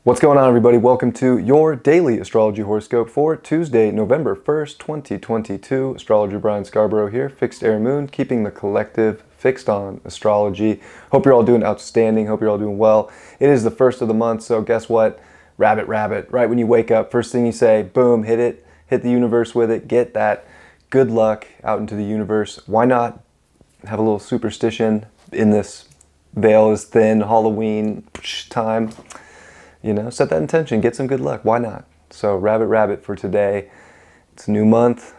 What's going on, everybody? Welcome to your daily astrology horoscope for Tuesday, November 1st, 2022. Astrologer Brian Scarborough here, Fixed Air Moon, keeping the collective fixed on astrology. Hope you're all doing outstanding. Hope you're all doing well. It is the first of the month, so guess what? Rabbit, right when you wake up, first thing you say, boom, hit it, hit the universe with it, get that good luck out into the universe. Why not have a little superstition in this veil is thin Halloween time? You know, set that intention, get some good luck. Why not? So rabbit for today. It's a new month.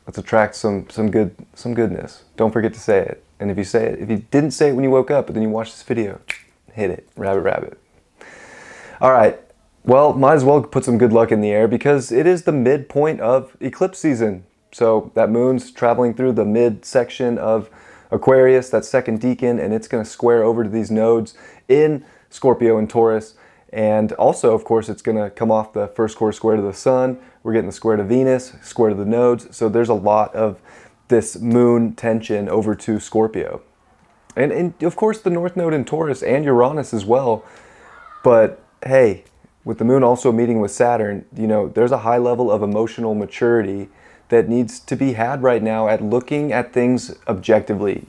Let's attract some goodness. Don't forget to say it. And if you didn't say it when you woke up, but then you watch this video, hit it. Rabbit. All right. Well, might as well put some good luck in the air because it is the midpoint of eclipse season. So that moon's traveling through the mid section of Aquarius, that second decan, and it's going to square over to these nodes in Scorpio and Taurus. And also, of course, it's going to come off the first quarter square to the sun. We're getting the square to Venus, square to the nodes. So there's a lot of this moon tension over to Scorpio. And of course, the North Node in Taurus and Uranus as well. But hey, with the moon also meeting with Saturn, you know, there's a high level of emotional maturity that needs to be had right now at looking at things objectively.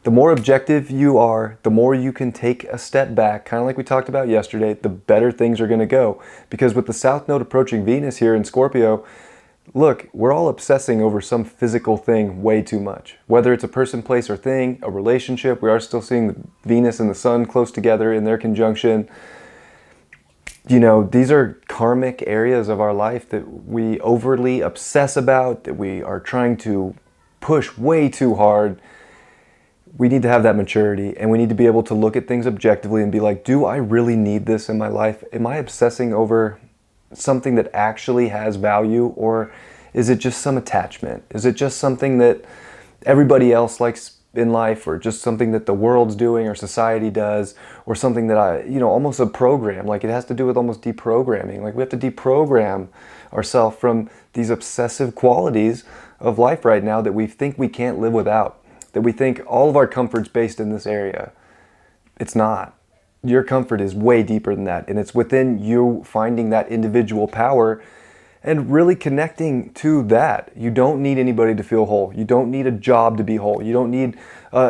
The more objective you are, the more you can take a step back, kind of like we talked about yesterday, the better things are going to go. Because with the South Node approaching Venus here in Scorpio, look, we're all obsessing over some physical thing way too much. Whether it's a person, place, or thing, a relationship, we are still seeing Venus and the Sun close together in their conjunction. You know, these are karmic areas of our life that we overly obsess about, that we are trying to push way too hard. We need to have that maturity, and we need to be able to look at things objectively and be like, do I really need this in my life? Am I obsessing over something that actually has value, or is it just some attachment? Is it just something that everybody else likes in life, or just something that the world's doing or society does, or something that almost a program? Like, it has to do with almost deprogramming. Like, we have to deprogram ourselves from these obsessive qualities of life right now that we think we can't live without. That we think all of our comfort's based in this area. It's not. Your comfort is way deeper than that. And it's within you finding that individual power and really connecting to that. You don't need anybody to feel whole. You don't need a job to be whole. You don't need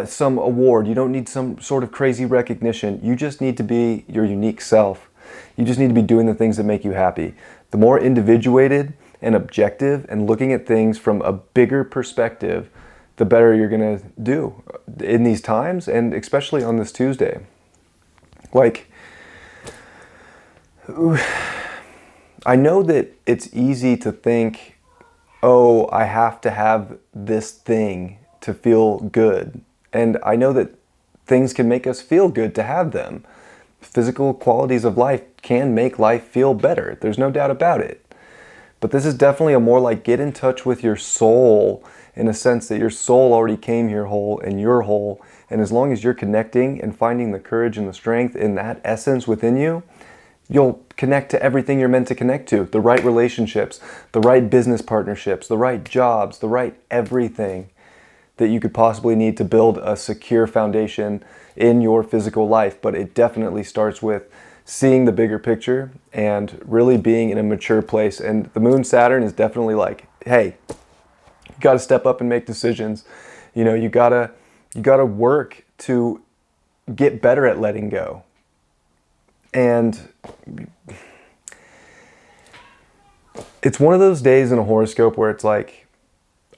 some award. You don't need some sort of crazy recognition. You just need to be your unique self. You just need to be doing the things that make you happy. The more individuated and objective and looking at things from a bigger perspective, the better you're going to do in these times, and especially on this Tuesday. Like, I know that it's easy to think, oh, I have to have this thing to feel good. And I know that things can make us feel good to have them. Physical qualities of life can make life feel better. There's no doubt about it. But this is definitely a more like get in touch with your soul, in a sense that your soul already came here whole and you're whole. And as long as you're connecting and finding the courage and the strength in that essence within you, you'll connect to everything you're meant to connect to. The right relationships, the right business partnerships, the right jobs, the right everything that you could possibly need to build a secure foundation in your physical life. But it definitely starts with seeing the bigger picture and really being in a mature place. And the moon Saturn is definitely like, hey, you got to step up and make decisions. You know, you gotta work to get better at letting go. And it's one of those days in a horoscope where it's like,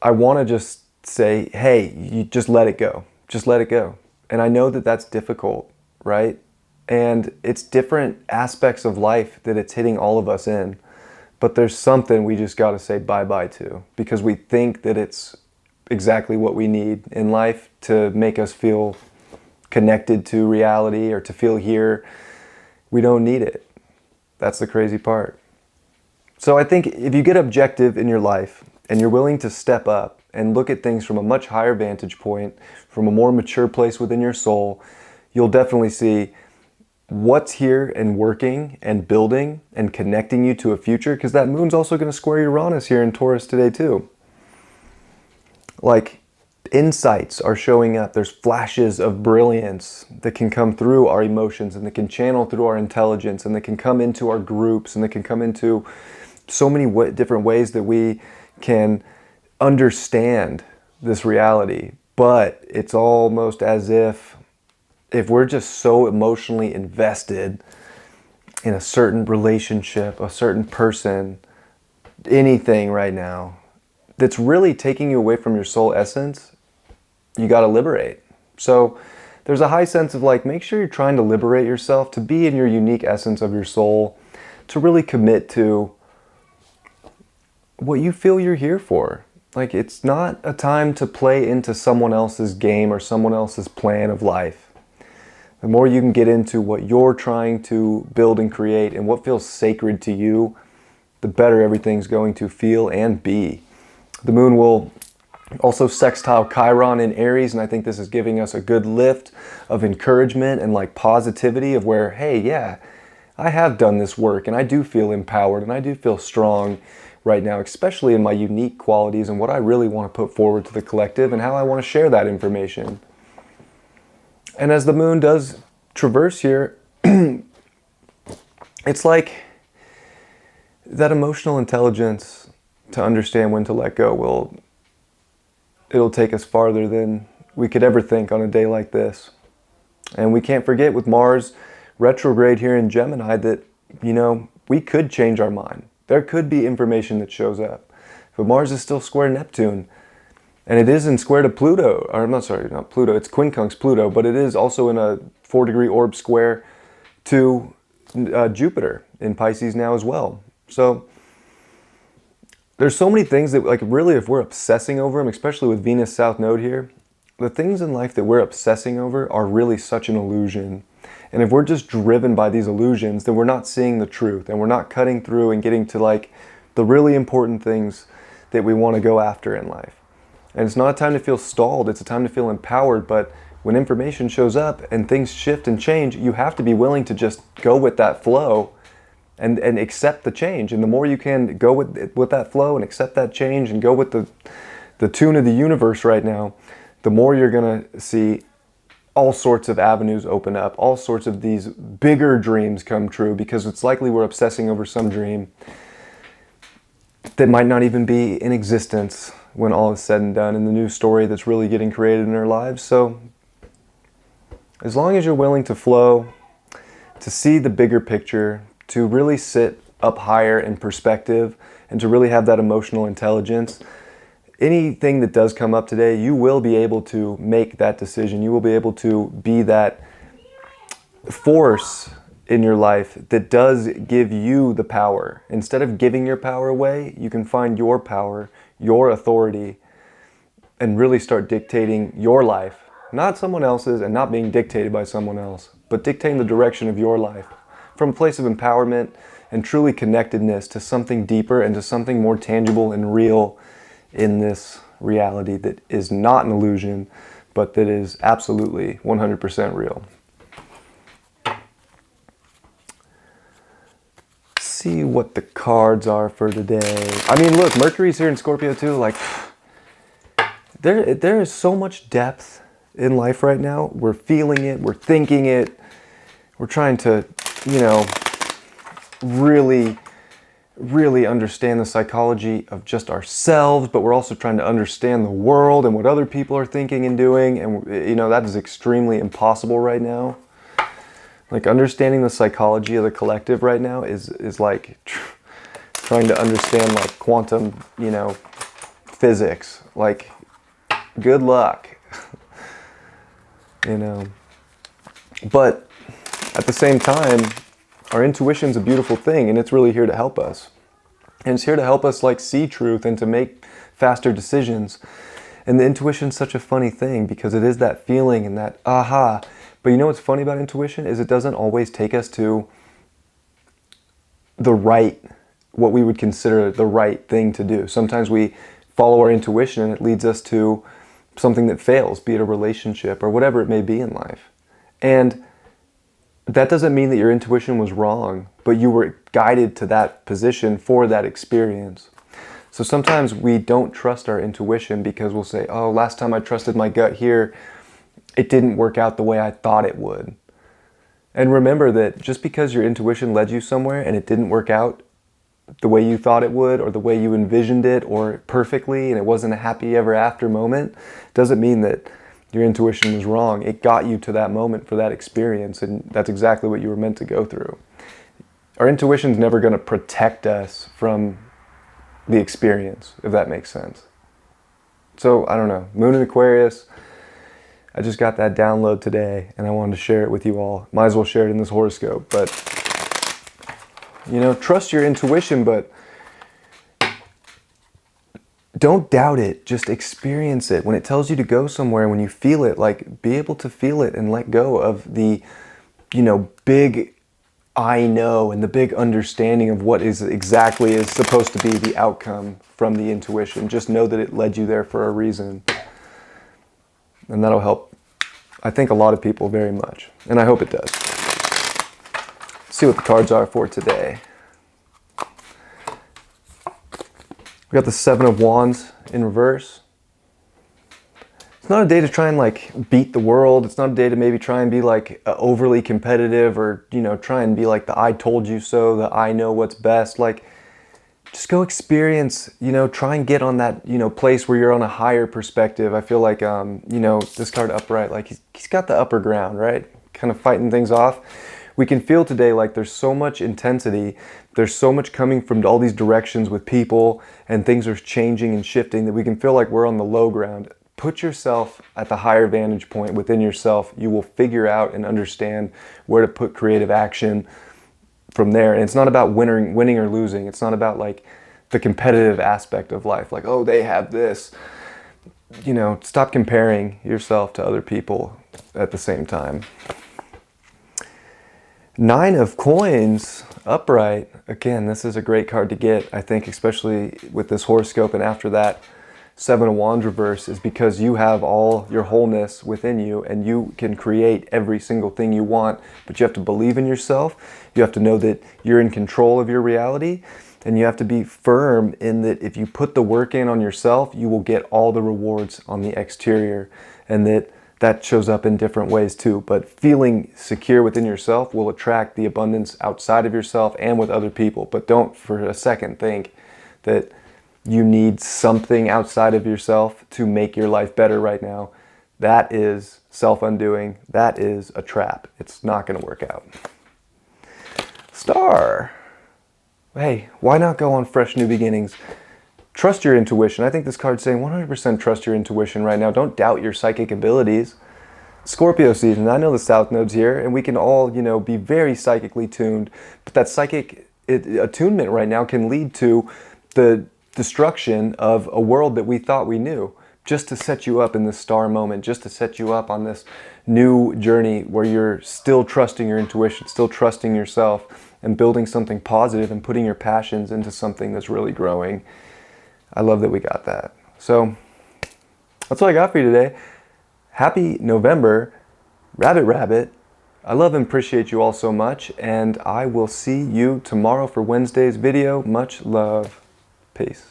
I want to just say, hey, you just let it go. Just let it go. And I know that that's difficult, right? And it's different aspects of life that it's hitting all of us in. But there's something we just got to say bye-bye to, because we think that it's exactly what we need in life to make us feel connected to reality or to feel here. We don't need it. That's the crazy part. So I think if you get objective in your life and you're willing to step up and look at things from a much higher vantage point, from a more mature place within your soul, you'll definitely see what's here and working and building and connecting you to a future, because that moon's also going to square Uranus here in Taurus today too. Like, insights are showing up. There's flashes of brilliance that can come through our emotions and that can channel through our intelligence and that can come into our groups and that can come into so many different ways that we can understand this reality. But it's almost as if we're just so emotionally invested in a certain relationship, a certain person, anything right now that's really taking you away from your soul essence, you got to liberate. So there's a high sense of like, make sure you're trying to liberate yourself, to be in your unique essence of your soul, to really commit to what you feel you're here for. Like, it's not a time to play into someone else's game or someone else's plan of life. The more you can get into what you're trying to build and create and what feels sacred to you, the better everything's going to feel and be. The moon will also sextile Chiron in Aries, and I think this is giving us a good lift of encouragement and like positivity of where, hey, yeah, I have done this work and I do feel empowered and I do feel strong right now, especially in my unique qualities and what I really want to put forward to the collective and how I want to share that information. And as the moon does traverse here, it's like that emotional intelligence to understand when to let go it'll take us farther than we could ever think on a day like this. And we can't forget with Mars retrograde here in Gemini that, we could change our mind. There could be information that shows up. But Mars is still square Neptune. And it is in square to Pluto. Or, not Pluto. It's quincunx Pluto. But it is also in a 4-degree orb square to Jupiter in Pisces now as well. So there's so many things that, like, really, if we're obsessing over them, especially with Venus South Node here, the things in life that we're obsessing over are really such an illusion. And if we're just driven by these illusions, then we're not seeing the truth and we're not cutting through and getting to like the really important things that we want to go after in life. And it's not a time to feel stalled, it's a time to feel empowered. But when information shows up and things shift and change, you have to be willing to just go with that flow and accept the change. And the more you can go with that flow and accept that change and go with the tune of the universe right now, the more you're going to see all sorts of avenues open up, all sorts of these bigger dreams come true, because it's likely we're obsessing over some dream that might not even be in existence when all is said and done, in the new story that's really getting created in our lives. So as long as you're willing to flow, to see the bigger picture, to really sit up higher in perspective, and to really have that emotional intelligence, anything that does come up today, you will be able to make that decision. You will be able to be that force in your life that does give you the power. Instead of giving your power away, you can find your power, your authority, and really start dictating your life. Not someone else's, and not being dictated by someone else, but dictating the direction of your life from a place of empowerment and truly connectedness to something deeper and to something more tangible and real in this reality that is not an illusion, but that is absolutely 100% real. See what the cards are for today. I mean, look, Mercury's here in Scorpio too. Like, there is so much depth in life right now. We're feeling it, we're thinking it, we're trying to, really understand the psychology of just ourselves, but we're also trying to understand the world and what other people are thinking and doing. And, that is extremely impossible right now. Like, understanding the psychology of the collective right now is like trying to understand like quantum, physics. Like, good luck, But at the same time, our intuition's a beautiful thing, and it's really here to help us. And it's here to help us like see truth and to make faster decisions. And the intuition's such a funny thing because it is that feeling and that aha. But you know what's funny about intuition is it doesn't always take us to what we would consider the right thing to do. Sometimes we follow our intuition and it leads us to something that fails, be it a relationship or whatever it may be in life. And that doesn't mean that your intuition was wrong, but you were guided to that position for that experience. So sometimes we don't trust our intuition because we'll say, oh, last time I trusted my gut here, it didn't work out the way I thought it would. And remember that just because your intuition led you somewhere and it didn't work out the way you thought it would, or the way you envisioned it, or perfectly, and it wasn't a happy ever after moment, doesn't mean that your intuition was wrong. It got you to that moment for that experience, and that's exactly what you were meant to go through. Our intuition's never going to protect us from the experience, if that makes sense. So, I don't know. Moon in Aquarius, I just got that download today, and I wanted to share it with you all. Might as well share it in this horoscope, but you know, trust your intuition, but don't doubt it. Just experience it. When it tells you to go somewhere, when you feel it, like, be able to feel it and let go of the, you know, big I know and the big understanding of what is exactly is supposed to be the outcome from the intuition. Just know that it led you there for a reason. And that'll help, I think, a lot of people very much. And I hope it does. See what the cards are for today. We got the Seven of Wands in reverse. It's not a day to try and like beat the world. It's not a day to maybe try and be like overly competitive, or, you know, try and be like the I told you so, the I know what's best. Like, just go experience, you know, try and get on that, you know, place where you're on a higher perspective. I feel like, you know, this card upright, like he's got the upper ground, right? Kind of fighting things off. We can feel today like there's so much intensity, there's so much coming from all these directions with people, and things are changing and shifting, that we can feel like we're on the low ground. Put yourself at the higher vantage point within yourself. You will figure out and understand where to put creative action from there. And it's not about winning or losing. It's not about like the competitive aspect of life. Like, oh, they have this. You know, stop comparing yourself to other people at the same time. Nine of Coins upright. Again, this is a great card to get, I think, especially with this horoscope. And after that, Seven of Wands reverse, is because you have all your wholeness within you and you can create every single thing you want, but you have to believe in yourself. You have to know that you're in control of your reality, and you have to be firm in that if you put the work in on yourself, you will get all the rewards on the exterior, and that shows up in different ways too. But feeling secure within yourself will attract the abundance outside of yourself and with other people. But don't for a second think that you need something outside of yourself to make your life better right now. That is self-undoing. That is a trap. It's not going to work out. Star. Hey, why not go on fresh new beginnings? Trust your intuition. I think this card's saying 100% trust your intuition right now. Don't doubt your psychic abilities. Scorpio season. I know the South Node's here, and we can all, you know, be very psychically tuned. But that psychic attunement right now can lead to the destruction of a world that we thought we knew, just to set you up in this star moment, just to set you up on this new journey where you're still trusting your intuition, still trusting yourself, and building something positive and putting your passions into something that's really growing. I love that we got that. So that's all I got for you today. Happy November, Rabbit. I love and appreciate you all so much, and I will see you tomorrow for Wednesday's video. Much love. Peace.